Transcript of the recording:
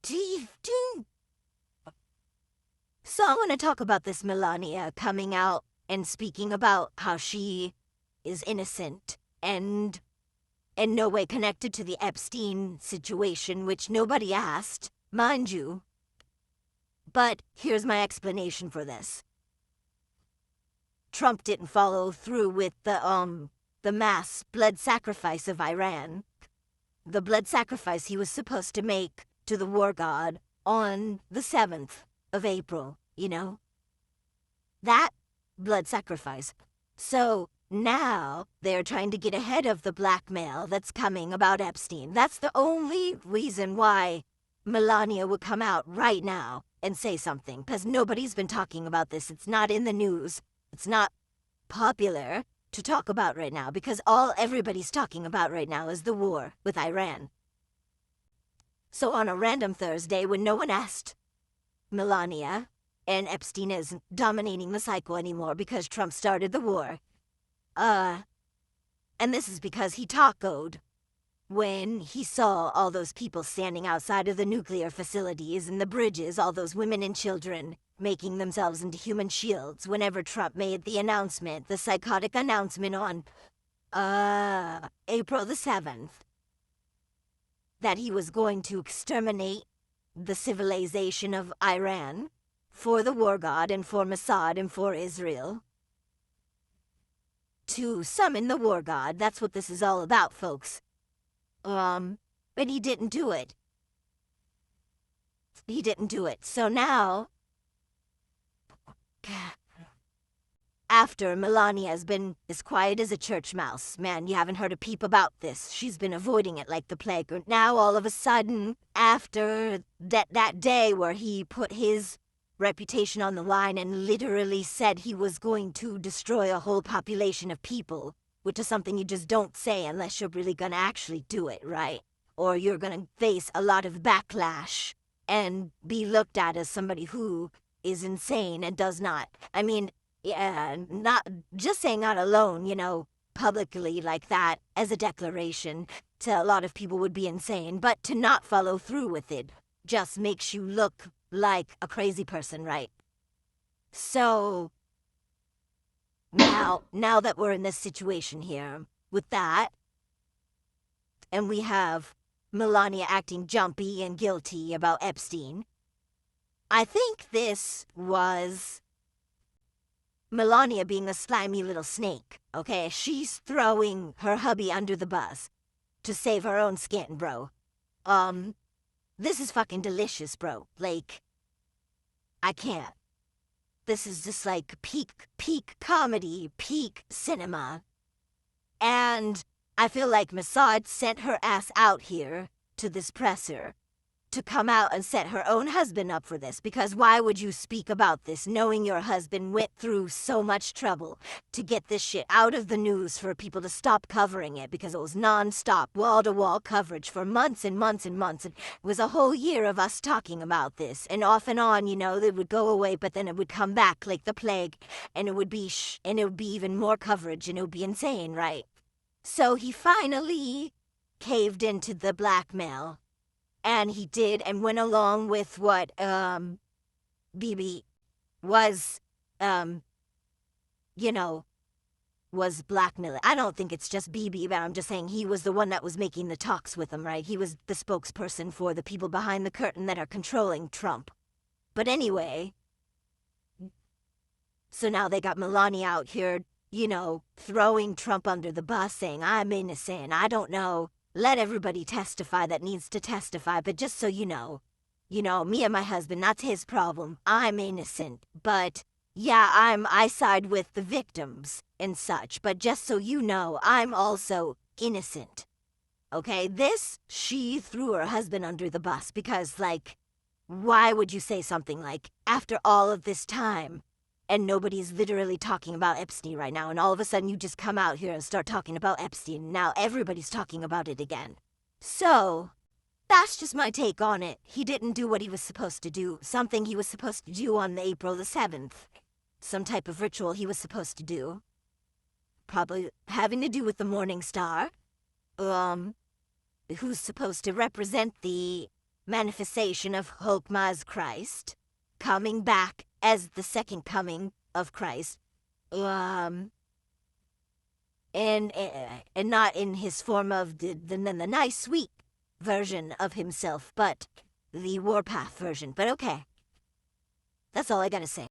So I want to talk about this Melania coming out and speaking about how she is innocent and in no way connected to the Epstein situation, which nobody asked, mind you. But here's my explanation for this. Trump didn't follow through with the mass blood sacrifice of Iran. The blood sacrifice he was supposed to make to the war god on the 7th of April, you know? That blood sacrifice. So now they're trying to get ahead of the blackmail that's coming about Epstein. That's the only reason why Melania would come out right now and say something, because nobody's been talking about this. It's not in the news. It's not popular to talk about right now, because all everybody's talking about right now is the war with Iran. So on a random Thursday, when no one asked Melania, and Epstein isn't dominating the cycle anymore because Trump started the war, and this is because he tacoed when he saw all those people standing outside of the nuclear facilities and the bridges, all those women and children making themselves into human shields whenever Trump made the announcement, the psychotic announcement on, April the 7th, that he was going to exterminate the civilization of Iran for the war god and for Mossad and for Israel. To summon the war god, that's what this is all about, folks. But he didn't do it. He didn't do it. So now, after Melania's been as quiet as a church mouse, man, you haven't heard a peep about this. She's been avoiding it like the plague. Now, all of a sudden, after that day where he put his reputation on the line and literally said he was going to destroy a whole population of people, which is something you just don't say unless you're really gonna actually do it, right? Or you're gonna face a lot of backlash and be looked at as somebody who is insane and does not. I mean, yeah, not just saying out alone, you know, publicly like that as a declaration to a lot of people would be insane, but to not follow through with it just makes you look like a crazy person, right? So now that we're in this situation here with that, and we have Melania acting jumpy and guilty about Epstein, I think this was Melania being a slimy little snake, okay? She's throwing her hubby under the bus to save her own skin, bro. This is fucking delicious, bro. Like, I can't. This is just like peak comedy, peak cinema. And I feel like Mossad sent her ass out here to this presser to come out and set her own husband up for this, because why would you speak about this knowing your husband went through so much trouble to get this shit out of the news for people to stop covering it, because it was non-stop, wall-to-wall coverage for months and months and months, and it was a whole year of us talking about this, and off and on, you know, it would go away, but then it would come back like the plague, and it would be even more coverage, and it would be insane, right? So he finally caved into the blackmail. And he did, and went along with what, Bibi was, you know, was blackmailing. I don't think it's just Bibi, but I'm just saying he was the one that was making the talks with him, right? He was the spokesperson for the people behind the curtain that are controlling Trump. But anyway, so now they got Melania out here, you know, throwing Trump under the bus, saying, I'm innocent, I don't know. Let everybody testify that needs to testify, but just so you know, me and my husband, that's his problem. I'm innocent, but yeah, I side with the victims and such, but just so you know, I'm also innocent. Okay, she threw her husband under the bus because, like, why would you say something like, after all of this time, and nobody's literally talking about Epstein right now, and all of a sudden you just come out here and start talking about Epstein, and now everybody's talking about it again. So, that's just my take on it. He didn't do what he was supposed to do, something he was supposed to do on April the 7th. Some type of ritual he was supposed to do. Probably having to do with the Morning Star. Who's supposed to represent the manifestation of Hokmah's Christ, coming back as the second coming of Christ, and not in his form of the nice, sweet version of himself, but the warpath version. But okay, that's all I gotta say.